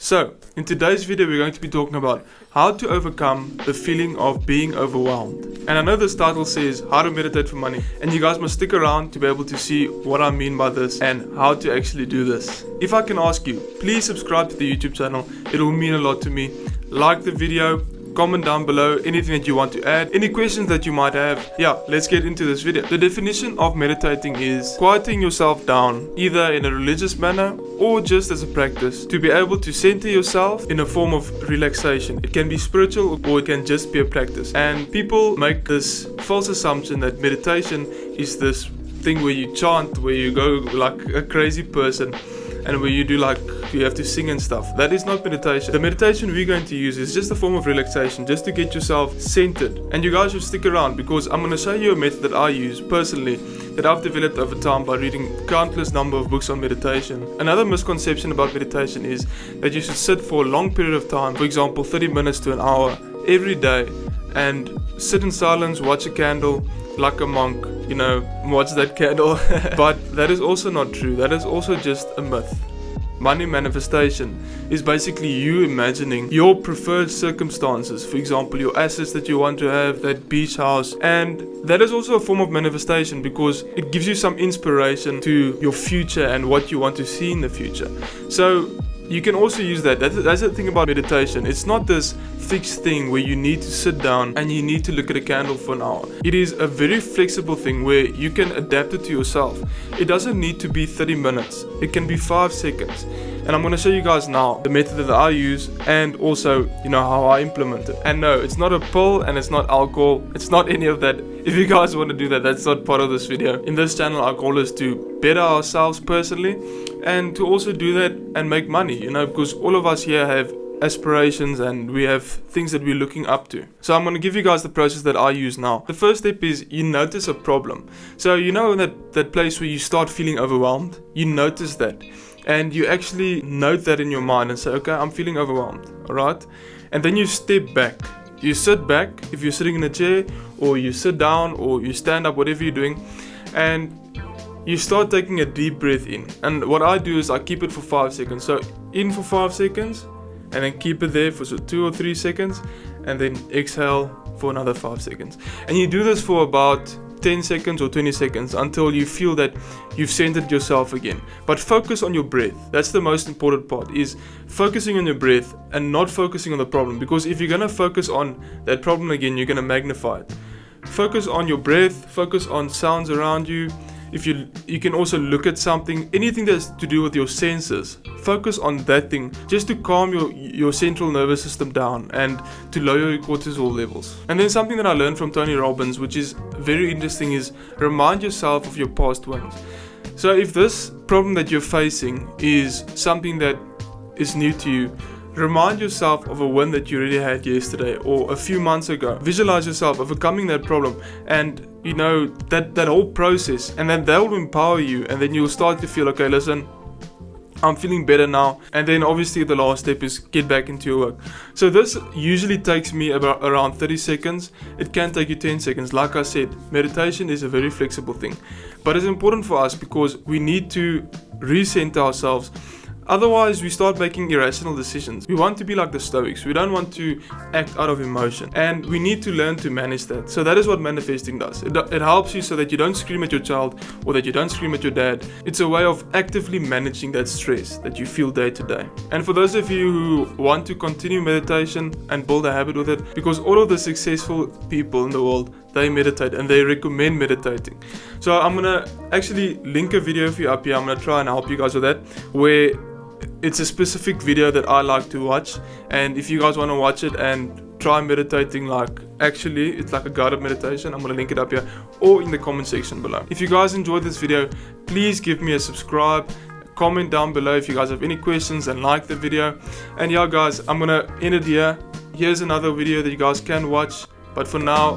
So, in today's video we're going to be talking about how to overcome the feeling of being overwhelmed. And I know this title says how to meditate for money, and you guys must stick around to be able to see what I mean by this and how to actually do this. If I can ask you, please subscribe to the YouTube channel. It will mean a lot to me. Like the video, comment down below anything that you want to add, any questions that you might have. Yeah, let's get into this video. The definition of meditating is quieting yourself down, either in a religious manner or just as a practice, to be able to center yourself in a form of relaxation. It can be spiritual or it can just be a practice. And people make this false assumption that meditation is this thing where you chant, where you go like a crazy person, and where you do like, you have to sing and stuff. That is not meditation. The meditation we're going to use is just a form of relaxation, just to get yourself centered. And you guys should stick around because I'm going to show you a method that I use personally, that I've developed over time by reading countless number of books on meditation. Another misconception about meditation is that you should sit for a long period of time, for example 30 minutes to an hour every day, and sit in silence, watch a candle like a monk, you know, watch that candle. But that is also not true. That is also just a myth. Money manifestation is basically you imagining your preferred circumstances, for example your assets that you want to have, that beach house, and that is also a form of manifestation because it gives you some inspiration to your future and what you want to see in the future. So you can also use that. That's the thing about meditation. It's not this fixed thing where you need to sit down and you need to look at a candle for an hour. It is a very flexible thing where you can adapt it to yourself. It doesn't need to be 30 minutes. It can be 5 seconds. And I'm going to show you guys now the method that I use and also, you know, how I implement it. And no, it's not a pill and it's not alcohol. It's not any of that. If you guys want to do that, that's not part of this video. In this channel, our goal is to better ourselves personally and to also do that and make money, you know, because all of us here have aspirations and we have things that we're looking up to. So I'm going to give you guys the process that I use now. The first step is you notice a problem. So you know that place where you start feeling overwhelmed, you notice that. And you actually note that in your mind and say, okay, I'm feeling overwhelmed, alright? And then you step back. You sit back, if you're sitting in a chair, or you sit down, or you stand up, whatever you're doing, and you start taking a deep breath in. And what I do is I keep it for 5 seconds. So in for 5 seconds, and then keep it there for 2 or 3 seconds, and then exhale for another 5 seconds. And you do this for about 10 seconds or 20 seconds until you feel that you've centered yourself again. But focus on your breath. That's the most important part, is focusing on your breath and not focusing on the problem, because if you're going to focus on that problem again, you're going to magnify it. Focus on your breath, focus on sounds around you. If you can also look at something, anything that's to do with your senses, focus on that thing just to calm your central nervous system down and to lower your cortisol levels. And then something that I learned from Tony Robbins, which is very interesting, is remind yourself of your past wins. So if this problem that you're facing is something that is new to you, remind yourself of a win that you already had yesterday or a few months ago. Visualize yourself overcoming that problem and, you know, that whole process, and then that will empower you, and then you'll start to feel, okay, listen, I'm feeling better now. And then obviously the last step is get back into your work. So this usually takes me about around 30 seconds. It can take you 10 seconds. Like I said, meditation is a very flexible thing, but it's important for us because we need to recenter ourselves. Otherwise, we start making irrational decisions. We want to be like the Stoics. We don't want to act out of emotion. And we need to learn to manage that. So that is what manifesting does. It helps you so that you don't scream at your child or that you don't scream at your dad. It's a way of actively managing that stress that you feel day to day. And for those of you who want to continue meditation and build a habit with it, because all of the successful people in the world, they meditate and they recommend meditating. So I'm going to actually link a video for you up here. I'm going to try and help you guys with that, where it's a specific video that I like to watch, and if you guys want to watch it and try meditating, like actually it's like a guided meditation, I'm going to link it up here or in the comment section below. If you guys enjoyed this video, please give me a subscribe, comment down below if you guys have any questions, and like the video. And yeah guys, I'm going to end it here. Here's another video that you guys can watch, but for now,